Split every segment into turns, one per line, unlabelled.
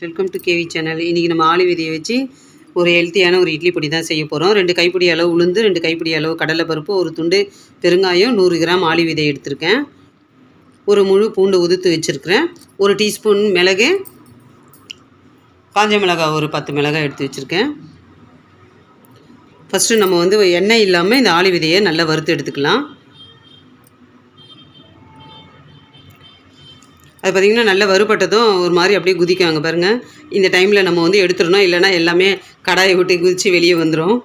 Welcome to KV channel. இன்றைக்கி நம்ம ஆளி விதையை வச்சு ஒரு ஹெல்த்தியான ஒரு இட்லி பொடி தான் செய்ய போகிறோம். 2 கைப்பிடி அளவு உளுந்து, 2 கைப்பிடி அளவு கடலைப்பருப்பு, ஒரு துண்டு பெருங்காயம், 100 கிராம் ஆளி விதை எடுத்திருக்கேன். ஒரு முழு பூண்டு உதுத்து வச்சுருக்கிறேன். ஒரு டீஸ்பூன் மிளகு, காஞ்ச மிளகாய் ஒரு 10 மிளகாய் எடுத்து வச்சுருக்கேன். ஃபஸ்ட்டு நம்ம எண்ணெய் இல்லாமல் இந்த ஆளி விதையை நல்லா வறுத்து எடுத்துக்கலாம். அது பார்த்திங்கன்னா நல்லா வறுபட்டதும் ஒரு மாதிரி அப்படியே குதிக்காங்க பாருங்கள். இந்த டைமில் நம்ம எடுத்துடணும், இல்லைனா எல்லாமே கடாயை விட்டு குதித்து வெளியே வந்துடும்.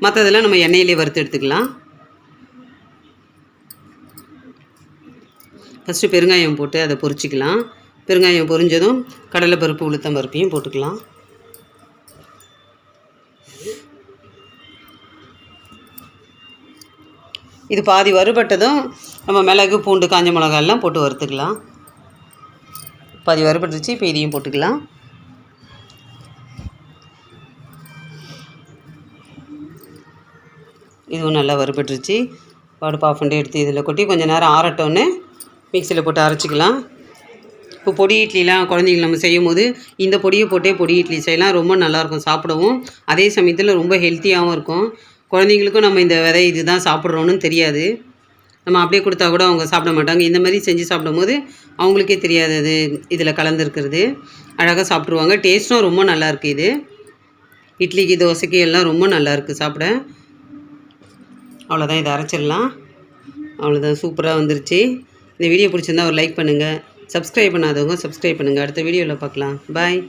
மற்றதெல்லாம் நம்ம எண்ணெயிலே வறுத்து எடுத்துக்கலாம். ஃபஸ்ட்டு பெருங்காயம் போட்டு அதை பொரிச்சிக்கலாம். பெருங்காயம் பொரிஞ்சதும் கடலைப்பருப்பு, உளுத்தம் பருப்பையும் போட்டுக்கலாம். இது பாதி வறுபட்டதும் நம்ம மிளகு, பூண்டு, காஞ்ச மிளகாயெல்லாம் போட்டு வறுத்துக்கலாம். பாதி வறுபட்டுருச்சு, இப்போ இதையும் போட்டுக்கலாம். இதுவும் நல்லா வறுபட்டுருச்சு. அடுப்பு ஆஃப் பண்ணி எடுத்து இதில் கொட்டி கொஞ்சம் நேரம் ஆறட்டோன்னு மிக்சியில் போட்டு அரைச்சிக்கலாம். இப்போ பொடி இட்லிலாம் குழந்தைங்க நம்ம செய்யும் போது இந்த பொடியை போட்டே பொடி இட்லி செய்யலாம். ரொம்ப நல்லாயிருக்கும் சாப்பிடவும். அதே சமயத்தில் ரொம்ப ஹெல்த்தியாகவும் இருக்கும். குழந்தைங்களுக்கும் நம்ம இந்த விதை இது தான் சாப்பிட்றோன்னு தெரியாது. நம்ம அப்படியே கொடுத்தா கூட அவங்க சாப்பிட மாட்டாங்க. இந்த மாதிரி செஞ்சு சாப்பிடும்போது அவங்களுக்கே தெரியாது அது இதில் கலந்துருக்கிறது. அழகாக சாப்பிட்ருவாங்க. டேஸ்ட்டும் ரொம்ப நல்லாயிருக்கு. இது இட்லிக்கு, தோசைக்கு எல்லாம் ரொம்ப நல்லாயிருக்கு சாப்பிட. அவ்வளோதான், இதை அரைச்சிடலாம். அவ்வளோதான், சூப்பராக வந்துருச்சு. இந்த வீடியோ பிடிச்சிருந்தா ஒரு லைக் பண்ணுங்கள். சப்ஸ்கிரைப் பண்ணாதவங்க சப்ஸ்கிரைப் பண்ணுங்கள். அடுத்த வீடியோவில் பார்க்கலாம். பாய்.